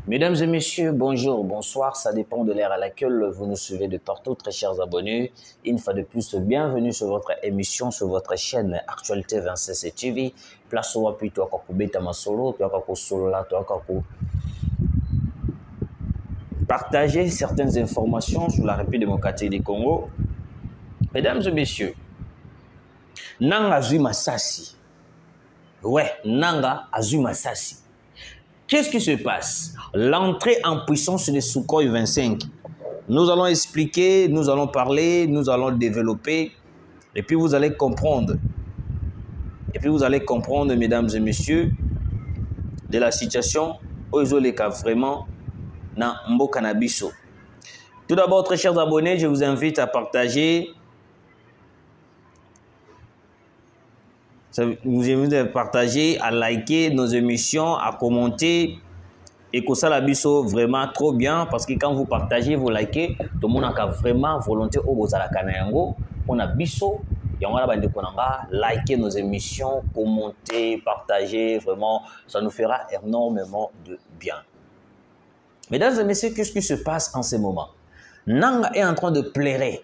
Mesdames et messieurs, bonjour, bonsoir, ça dépend de l'ère à laquelle vous nous suivez de partout, très chers abonnés. Une fois de plus, bienvenue sur votre émission, sur votre chaîne Actualité 26 TV. Place au wapi, toi kako beta masolo, toi kako solola, toi kako partager certaines informations sur la République démocratique du Congo. Mesdames et messieurs, Nanga Zui Masasi. Ouais, Nanga Azui Masasi. Qu'est-ce qui se passe? L'entrée en puissance de Sukhoi 25. Nous allons expliquer, nous allons parler, nous allons développer. Et puis vous allez comprendre. Et puis vous allez comprendre, mesdames et messieurs, de la situation où ils ont les cas vraiment dans Mboka na biso. Tout d'abord, très chers abonnés, je vous invite à partager. Vous invite à partager, à liker nos émissions, à commenter. Et que ça, la biso, vraiment trop bien. Parce que quand vous partagez, vous likez, tout le monde a vraiment volonté au Bozala Kanayango. On a biso. Et on va liker nos émissions, commenter, partager. Vraiment, ça nous fera énormément de bien. Mesdames et messieurs, qu'est-ce qui se passe en ce moment? Nanga est en train de pleurer.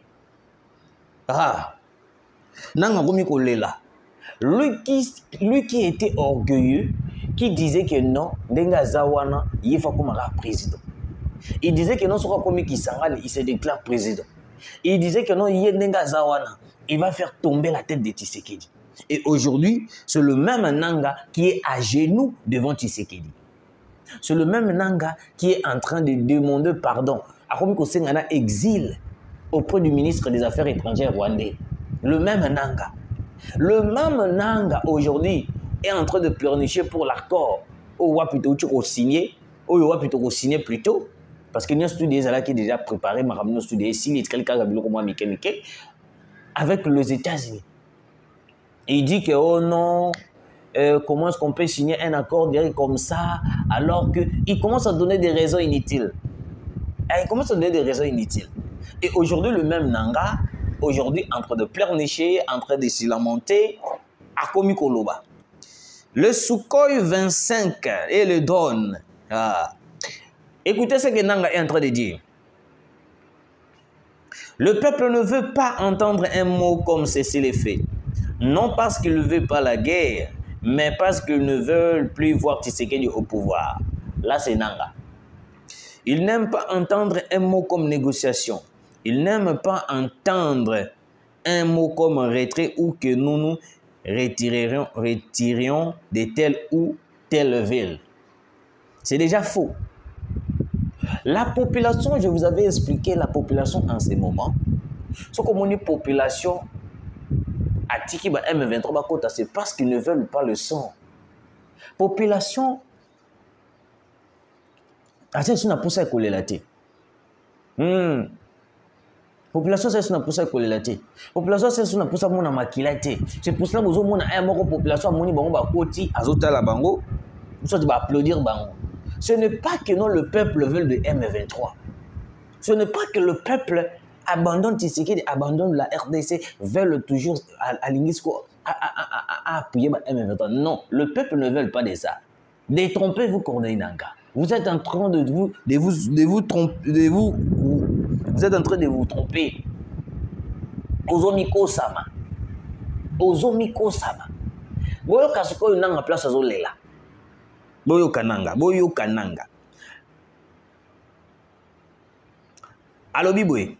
Ah! Nanga Gomiko Lela. Lui qui était orgueilleux, qui disait que non, Ndenga Zawana, il faut comme un président. Il disait que non, sera comme Kisangani, il se déclare président. Il disait que non, Ndenga Zawana, il va faire tomber la tête de Tshisekedi. Et aujourd'hui, c'est le même Nanga qui est à genoux devant Tshisekedi. C'est le même Nanga qui est en train de demander pardon à Komiko Sengana exil auprès du ministre des Affaires étrangères rwandais. Le même Nanga. Le même Nanga aujourd'hui est en train de pleurnicher pour l'accord au Wapito au signé, au Wapito signé plutôt, parce qu'il y a un studio qui est déjà préparé, un studio avec les États-Unis. Il dit que oh non, comment est-ce qu'on peut signer un accord direct comme ça, alors qu'il commence à donner des raisons inutiles. Il commence à donner des raisons inutiles. Et aujourd'hui, le même Nanga, aujourd'hui, en train de pleurnicher, en train de s'y lamenter, à Komikoloba. Le Sukhoi 25 et le drone. Ah. Écoutez ce que Nanga est en train de dire. Le peuple ne veut pas entendre un mot comme ceci les faits. Non parce qu'il ne veut pas la guerre, mais parce qu'ils ne veulent plus voir Tshisekedi au pouvoir. Là, c'est Nanga. Ils n'aiment pas entendre un mot comme négociation. Ils n'aiment pas entendre un mot comme retrait ou que nous nous retirions de telle ou telle ville. C'est déjà faux. La population, je vous avais expliqué la population en ce moment. Ce qu'on dit population à Tikiba M23 Bakota, c'est parce qu'ils ne veulent pas le son. Population, c'est une pousse à coller la tête. Population c'est une pousse à coller la tête. Population c'est une pousse à mon maquillage. C'est pour cela que vous avez une population moni bango ba koti azota la bango. Vous allez applaudir bango. Ce n'est pas que non le peuple veut de M23. Ce n'est pas que le peuple abandonne Tshisekedi, abandonne la RDC, veulent toujours à l'Ingisco appuyer M23. Non, le peuple ne veut pas de ça. Détrompez-vous Corneille Nanga. Vous êtes en train de vous tromper. Vous êtes en train de vous tromper. Ozomiko Sama. Ozomiko Sama. Boyo Kasuko Nanga place Azolela. Boyo Kananga. Boyo Kananga. Alors Biboé,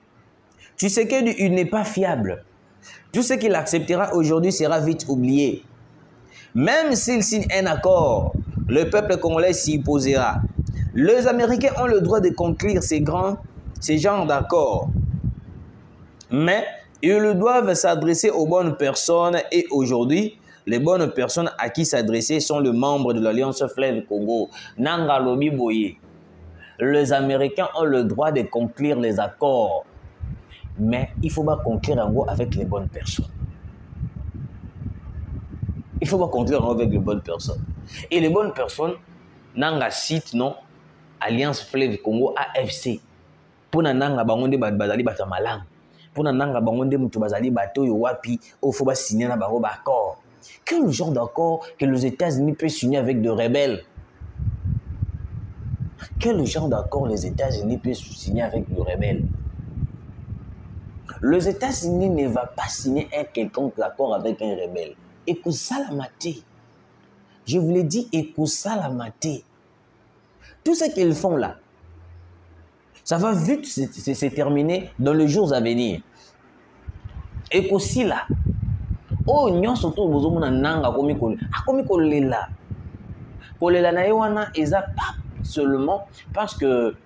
tu sais qu'il n'est pas fiable. Tout ce qu'il acceptera aujourd'hui sera vite oublié. Même s'il signe un accord, le peuple congolais s'y opposera. Les Américains ont le droit de conclure ces genres d'accords. Mais ils doivent s'adresser aux bonnes personnes et aujourd'hui, les bonnes personnes à qui s'adresser sont les membres de l'Alliance Fleuve Congo. Nanga Lobi Boye. Les Américains ont le droit de conclure les accords. Mais il faut pas conclure en gros avec les bonnes personnes. Il faut pas conclure avec les bonnes personnes. Et les bonnes personnes, Nanga cite non Alliance Fleuve Congo AFC. Pour Nanga bangonde bazali batamalang. Pour Nanga bangonde mutu bazali bato yo wapi, il faut pas signer na bango d'accord. Quel genre d'accord que les États-Unis peuvent signer avec des rebelles? Quel genre d'accord les États-Unis peuvent signer avec le rebelle? Les États-Unis ne vont pas signer un quelconque accord avec un rebelle. Écoute ça la maté. Je vous l'ai dit, écoute ça la maté. Tout ce qu'ils font là, ça va vite se terminer dans les jours à venir. Écoute si là. Oh, nyon surtout besoin de nanga komi kolela. Kolela na yewana eza pas seulement parce que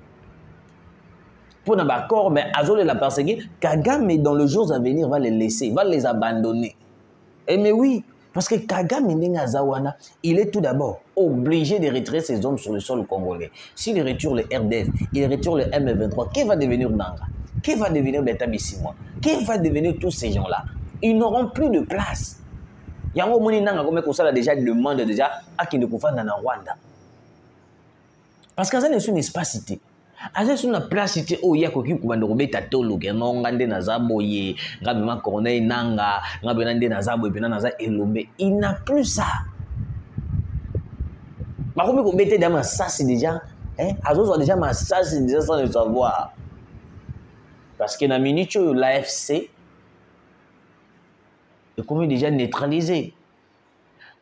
pour un accord, mais Azol la perséguer, Kagame dans les jours à venir va les laisser, va les abandonner. Et mais oui, parce que Kagame Zawana, il est tout d'abord obligé de retirer ses hommes sur le sol congolais. S'il retire le RDF, il retire le M23, qui va devenir Nanga? Qui va devenir l'État Bissimois? Qui va devenir tous ces gens-là? Ils n'auront plus de place. Yango moni nanga comme ça déjà demande déjà à qui ne peut dans Rwanda. Parce que ça n'est une spacité. Aza sur une place cité où il y a quelqu'un qui va nous remettre à tolo que non ngande na zaboye, ngabe ma corneille nanga, ngabe nande na zabo et puis na za elombe. Il n'a plus ça. Bah comme qu'on mettait dans ça c'est déjà hein, azo déjà ma ça c'est déjà sans le savoir. Parce que na minute l'AFC est comme déjà neutralisé.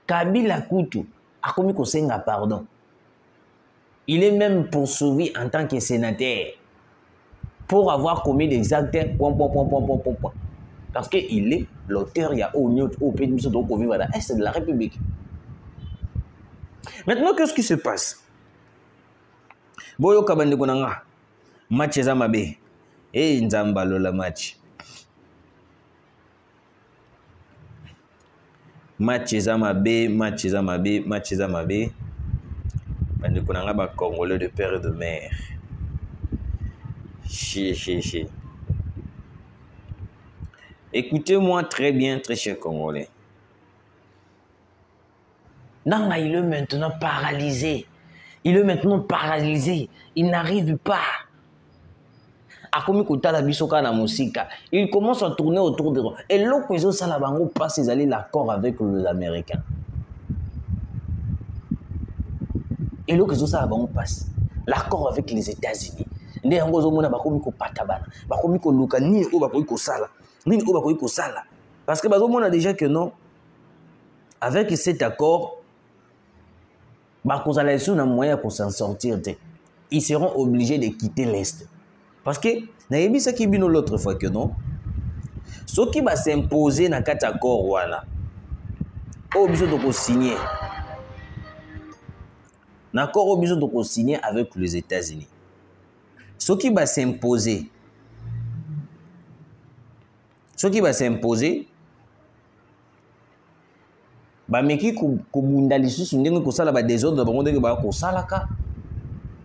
Kabila Kutu a commis qu'on senga pardon. Il est même poursuivi en tant que sénateur pour avoir commis des actes parce qu'il est l'auteur, il y a au pays de l'Est de la République. Maintenant, qu'est-ce qui se passe? Boyo Kabande Konanga, match Zamabe, et Nzambalo la match. Match Zamabe, match Zamabe, match Zamabe. Bande Konanga ba Congolais de père et de mère. Chi. Écoutez-moi très bien, très cher Congolais. Nanga, il est maintenant paralysé. Il est maintenant paralysé. Il n'arrive pas. Il commence à tourner autour de lui. Et l'opposition Salabango passe, ils allaient l'accord avec les Américains. Et l'opposition Salabango passe l'accord avec les États-Unis. Parce que on a déjà que non, avec cet accord, pour s'en sortir, ils seront obligés de quitter l'Est. Parce que, ça qui est l'autre fois que non, ce qui va s'imposer dans cet accord, voilà, obligé de signer. L'accord obligé de signer avec les États-Unis. Ce qui va s'imposer,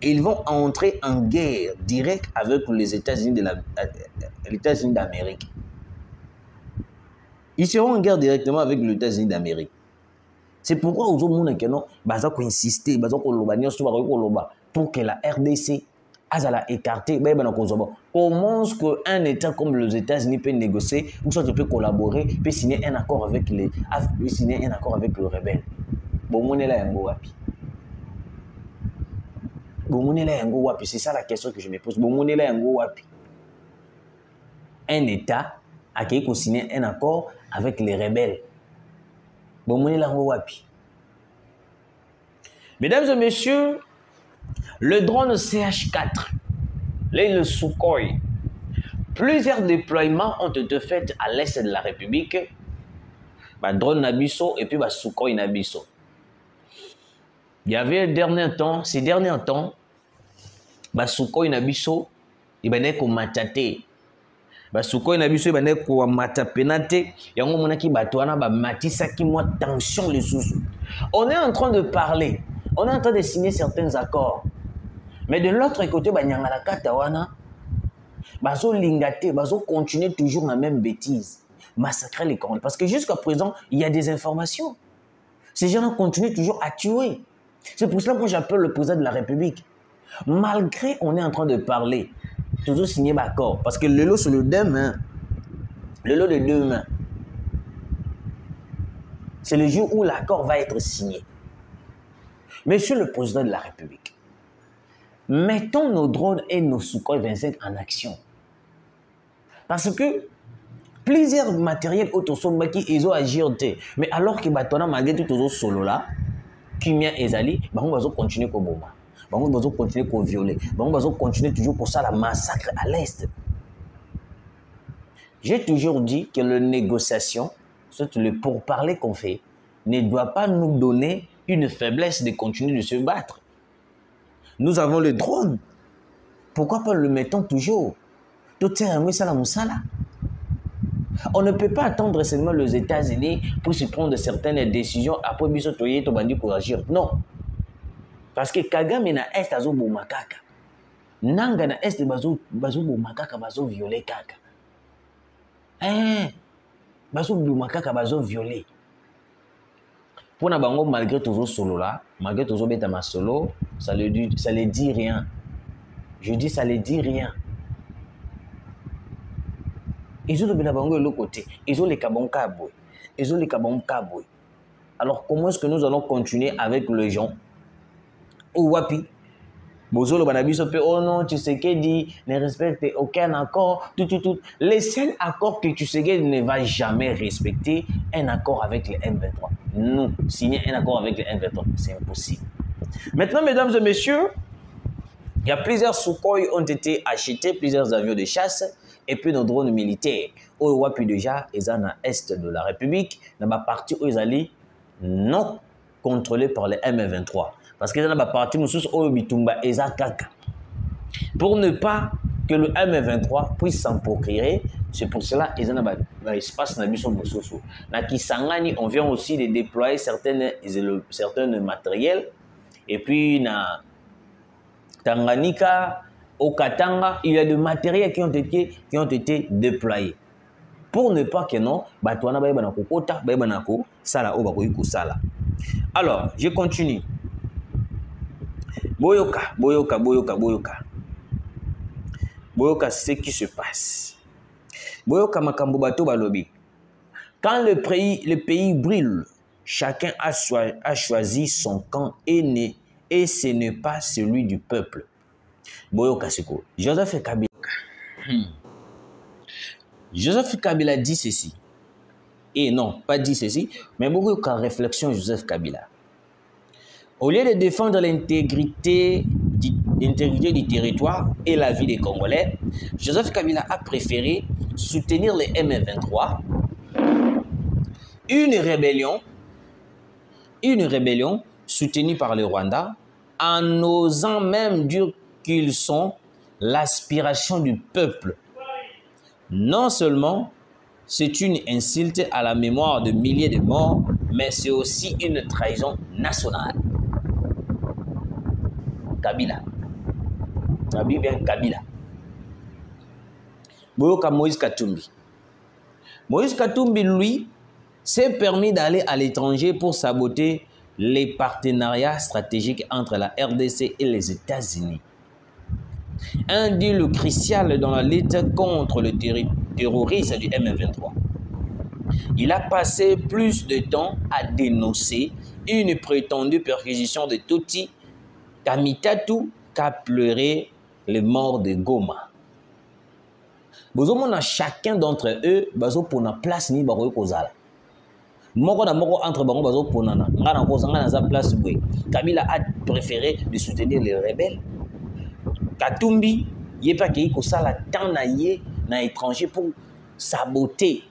ils vont entrer en guerre directe avec les États-Unis d'Amérique. Ils seront en guerre directement avec les États-Unis d'Amérique. C'est pourquoi aux autres insister pour que la RDC a écarté. Comment est-ce qu'un État comme les États-Unis peut négocier, ou soit peut collaborer, peut signer un accord avec le rebelle? C'est ça la question que je me pose. Un État a signé un accord avec les rebelles. Mesdames et messieurs, le drone CH4, le Sukhoi, plusieurs déploiements ont été faits à l'est de la République. Drone Nabiso et puis Sukhoi Nabiso. Il y avait ces derniers temps, Sukhoi Nabiso, il y a comme mataté. Sukhoi Nabiso, il y a comme matapenate. Il y a tension les sous. On est en train de parler. On est en train de signer certains accords. Mais de l'autre côté, ils continuent toujours la même bêtise. Massacrer les Congolais. Parce que jusqu'à présent, il y a des informations. Ces gens-là continuent toujours à tuer. C'est pour cela que j'appelle le président de la République. Malgré on est en train de parler, toujours signer l'accord. Parce que le lot sur le deux mains. Le lot de deux mains. C'est le jour où l'accord va être signé. Monsieur le président de la République, mettons nos drones et nos Sukhoi 25 en action. Parce que plusieurs matériels autosombaki ils ont agi. Mais alors que Batona malgré tout aux solo là, Kimia et Zali, on va continuer comme bomba. On va continuer comme violer. On va continuer toujours pour ça la massacre à l'est. J'ai toujours dit que la négociation, surtout le pourparler qu'on fait, ne doit pas nous donner une faiblesse de continuer de se battre. Nous avons le drone. Pourquoi pas le mettons toujours? On ne peut pas attendre seulement les États-Unis pour se prendre certaines décisions après bisotoyer to bandi pour agir. Non. Parce que Kagame na est azo bomakaka. Nanga na est bazo bomakaka bazo violer kaka. Bazo bomakaka bazo violer. Pour na bango malgré toujours solo là, malgré toujours beta ma solo, ça le dit rien. Je dis ça le dit rien. Ils ont le bango de l'autre côté. Ils ont les kabonkaboy. Ils ont les kabonkaboy. Alors comment est-ce que nous allons continuer avec les gens? Ou wapi? Bozolo banabiso pe oh non, Tshisekedi ne respecte aucun accord. Tout. Les seuls accords que Tshisekedi ne va jamais respecter, un accord avec les M23. Nous, signer un accord avec les M23, c'est impossible. Maintenant, mesdames et messieurs, il y a plusieurs Sukhoi ont été achetés, plusieurs avions de chasse et puis nos drones militaires. Au wapi déjà, ils sont à l'est de la République, dans la partie où ils allaient non contrôlés par les M23. Parce qu'ils sont dans la partie où ils sont kaka. Pour ne pas que le M23 puisse s'en procurer, c'est pour cela qu'ils sont dans l'espace Nabiso. Na Kisangani, on vient aussi de déployer certains matériels. Et puis, na Tanganyika, au Katanga, il y a des matériels qui ont été déployés. Pour ne pas que non, alors, je continue. Boyoka, c'est ce qui se passe. Boyoka makambo bato balobi. Quand le pays brûle, chacun a choisi son camp et ce n'est pas celui du peuple. Boyoka Siko. Joseph Kabila dit ceci. Et non, pas dit ceci, mais beaucoup de réflexion Joseph Kabila. Au lieu de défendre l'intégrité du territoire et la vie des Congolais, Joseph Kabila a préféré soutenir les M23, une rébellion soutenue par le Rwanda, en osant même dire qu'ils sont l'aspiration du peuple. Non seulement c'est une insulte à la mémoire de milliers de morts, mais c'est aussi une trahison nationale. Kabila. Kabila. Boyoka Moïse Katumbi. Moïse Katumbi, lui, s'est permis d'aller à l'étranger pour saboter les partenariats stratégiques entre la RDC et les États-Unis. Un deal crucial dans la lutte contre le terrorisme du M23. Il a passé plus de temps à dénoncer une prétendue perquisition de Tutsi Kamitatu qu'a pleuré les morts de Goma. Bozomona chacun d'entre eux bazo pour na place ni baroy kozala. Moko na moko entre bango bazo ponana. Ngana kozanga na za place bwe. Kabila a préféré de soutenir les rebelles. Katumbi yepa ki kosala tant na ye na étranger pour saboter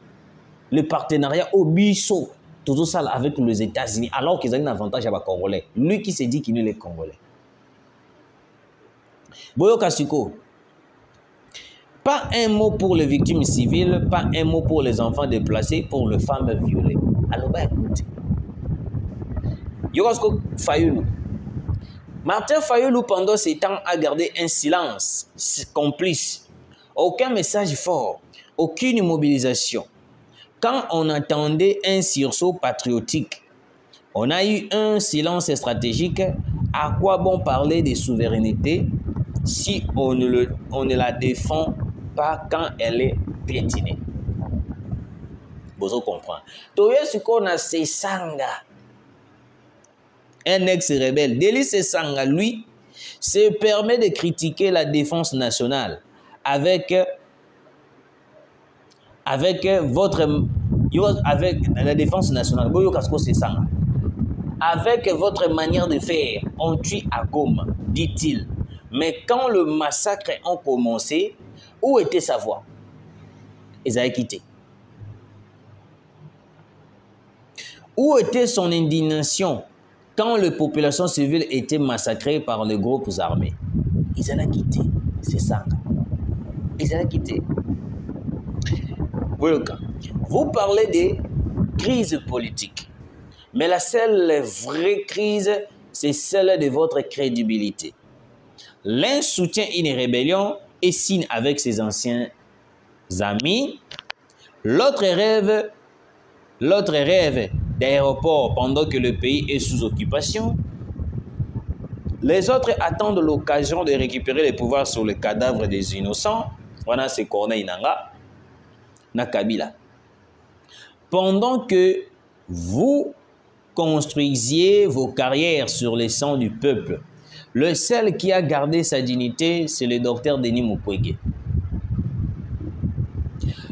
le partenariat au biso tout ça avec les États-Unis alors qu'ils ont un avantage à Congolais. Lui qui se dit qu'il est Congolais. Boyoka Siko. Pas un mot pour les victimes civiles, pas un mot pour les enfants déplacés, pour les femmes violées. Alors, bah écoutez. Yokosko Fayoulou. Martin Fayoulou, pendant ces temps, a gardé un silence complice. Aucun message fort, aucune mobilisation. Quand on attendait un sursaut patriotique, on a eu un silence stratégique. À quoi bon parler de souveraineté si on ne la défend pas quand elle est piétinée? Vous comprenez. Toye ce qu'on a, c'est Sanga, un ex-rebelle. Délice Sanga, lui, se permet de critiquer la défense nationale avec la défense nationale, avec votre manière de faire, on tue à Goma, dit-il. Mais quand le massacre a commencé, où était sa voix? Ils avaient quitté. Où était son indignation quand les populations civiles étaient massacrées par les groupes armés? Ils allaient quitter. C'est ça. Ils allaient quitter. Vous parlez des crises politiques. Mais la seule vraie crise, c'est celle de votre crédibilité. L'un soutient une rébellion et signe avec ses anciens amis. L'autre rêve d'aéroport pendant que le pays est sous occupation. Les autres attendent l'occasion de récupérer les pouvoirs sur le cadavre des innocents. Voilà, c'est Corneille Nangaa, na Kabila. Pendant que vous construisiez vos carrières sur les sangs du peuple, le seul qui a gardé sa dignité, c'est le docteur Denis Mukwege.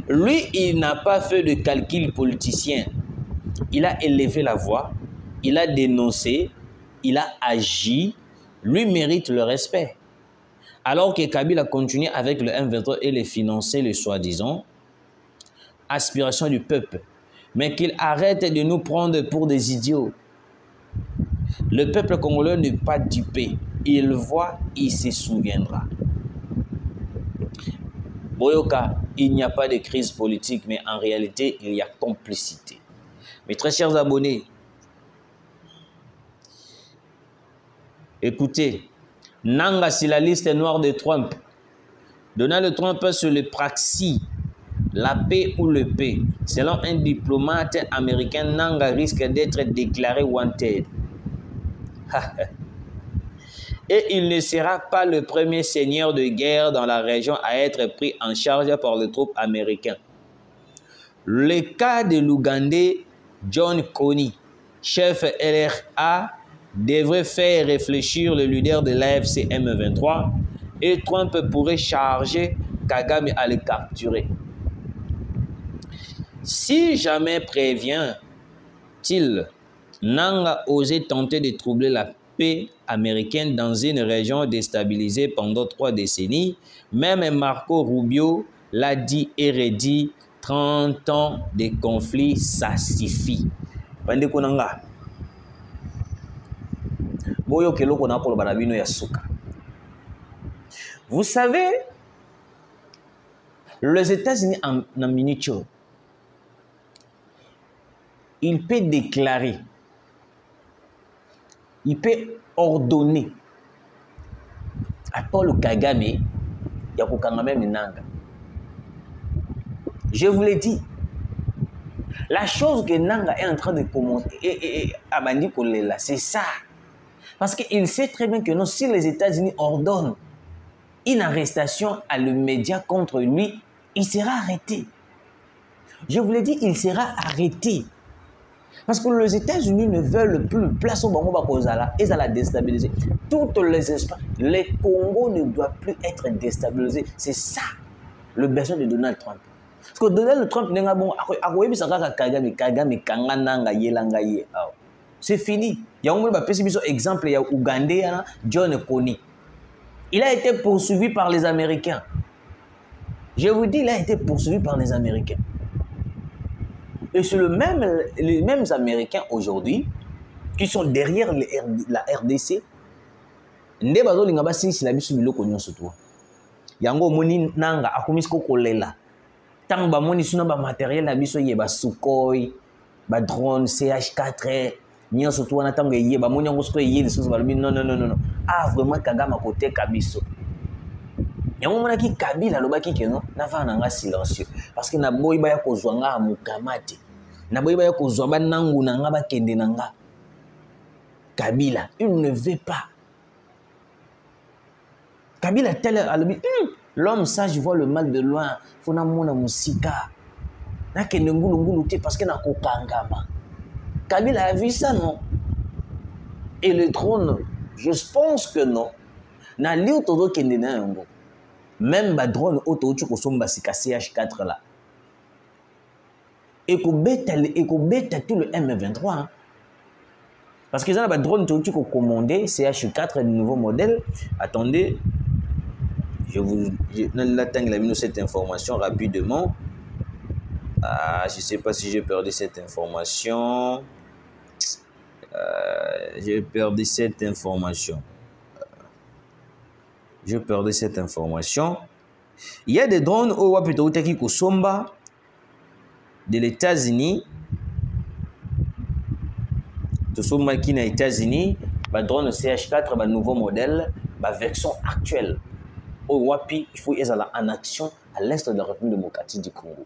Lui, il n'a pas fait de calcul politicien. Il a élevé la voix, il a dénoncé, il a agi. Lui mérite le respect. Alors que Kabila continue avec le M23 et les financer, les soi-disant aspirations du peuple. Mais qu'il arrête de nous prendre pour des idiots. Le peuple congolais n'est pas dupé. Il voit, il se souviendra. Boyoka, il n'y a pas de crise politique, mais en réalité, il y a complicité. Mes très chers abonnés, écoutez, Nangaa, c'est la liste noire de Trump. Donald Trump sur le praxi, la paix ou le paix. Selon un diplomate américain, Nangaa risque d'être déclaré wanted. Et il ne sera pas le premier seigneur de guerre dans la région à être pris en charge par les troupes américaines. Le cas de l'Ougandais John Kony, chef LRA, devrait faire réfléchir le leader de l'AFC M23 et Trump pourrait charger Kagame à le capturer. Si jamais prévient-il, Nangaa osait tenter de troubler la paix américaine dans une région déstabilisée pendant 3 décennies. Même Marco Rubio l'a dit et redit, 30 ans de conflit, ça suffit. Vous savez, les États-Unis en miniature, il peut déclarer, il peut ordonner à Paul Kagame, Nangaa. Je vous l'ai dit, la chose que Nangaa est en train de commenter, c'est ça. Parce qu'il sait très bien que non, si les États-Unis ordonnent une arrestation à le média contre lui, il sera arrêté. Je vous l'ai dit, il sera arrêté. Parce que les États-Unis ne veulent plus place au Bango Bakozala et ça la déstabiliser. Toutes les espaces, les Congo ne doivent plus être déstabilisés. C'est ça le besoin de Donald Trump. Parce que Donald Trump n'est pas bon. C'est fini. Il y a un exemple, il y a Ougandais, John Kony. Il a été poursuivi par les Américains. Je vous dis, il a été poursuivi par les Américains. Et c'est les mêmes Américains aujourd'hui qui sont derrière la RDC. Nde bazo linga basi la biso biloko nyonso to. Yango moni Nangaa akomisiko kolela. Tant ba moni suna ba matériel na biso ye ba Sukhoi, ba drone CH4 nyonso to wana tango ye ba moni yango siko ye lisusu ba non. Ah vraiment Kagame côté kabiso. Yango mona ki Kabila lobaki keno na va nanga silencieux parce que na boyi ba ya kozwa nga mukamati. Na boyi ba ya kozwa ba nangu nanga ba kende nanga. Kabila, il ne veut pas. Kabila tel l'homme sage voit le mal de loin. Fona mona musika. Na kende ngulu te parce que na kokangama. Kabila a vu ça non? Et le trône, je pense que non. na liu todo kende na yango même ba drone auto tu ko somba sika CH4 là et ko beta tout le M23 hein. Parce que ça a ba drone tu ko commander CH4 de nouveau modèle. Attendez, je l'attends cette information rapidement. Je sais pas si j'ai perdu cette information. J'ai perdu cette information. J'ai perdu cette information. Il y a des drones au Wapito Taki Kosomba de l'États-Unis. Tout ce qui est aux États-Unis, le drone CH4, le nouveau modèle, la version actuelle. Au Wapi, il faut être en action à l'est de la République démocratique du Congo.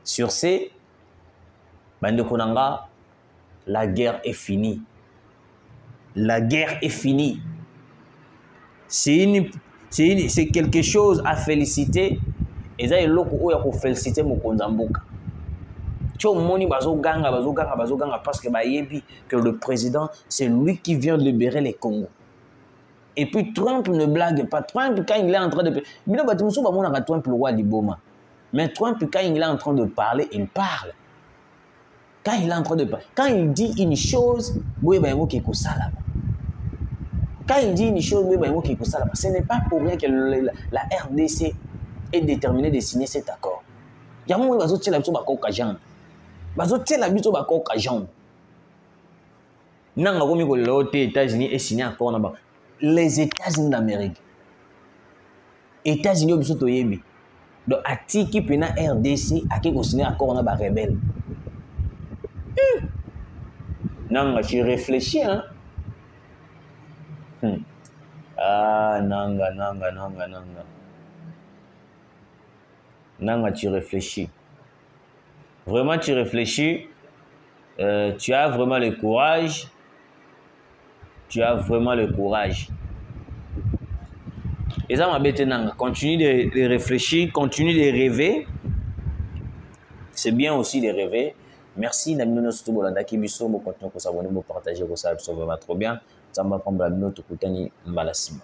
Sur ce, la guerre est finie. La guerre est finie. C'est quelque chose à féliciter. Et ça, il faut féliciter Mokonzamboka. Parce que le président, c'est lui qui vient de libérer les Congos. Et puis Trump ne blague pas. Trump, quand il est en train de... Mais Trump, quand il est en train de parler, il parle. Quand il est en train de parler, quand il dit une chose, quand il dit une chose, ce n'est pas pour rien que la RDC est déterminée de signer cet accord. Il y a un moment où il y a les États-Unis et signé accord. Les États-Unis d'Amérique. États-Unis ont donc Atiki pena RDC a qui signé accord avec les rebelles. Nanga, tu réfléchis, hein? Ah, nanga. Nanga, tu réfléchis. Vraiment, tu réfléchis. Tu as vraiment le courage. Tu as vraiment le courage. Et ça m'a bêté, nanga. Continue de réfléchir, continue de rêver. C'est bien aussi de rêver. Merci, Namino Stubolanda Kibiso. Vous continuez à vous abonner, vous partager, vous savez, vraiment trop bien. Ça m'a prendre la note, Koutani Mbalasima.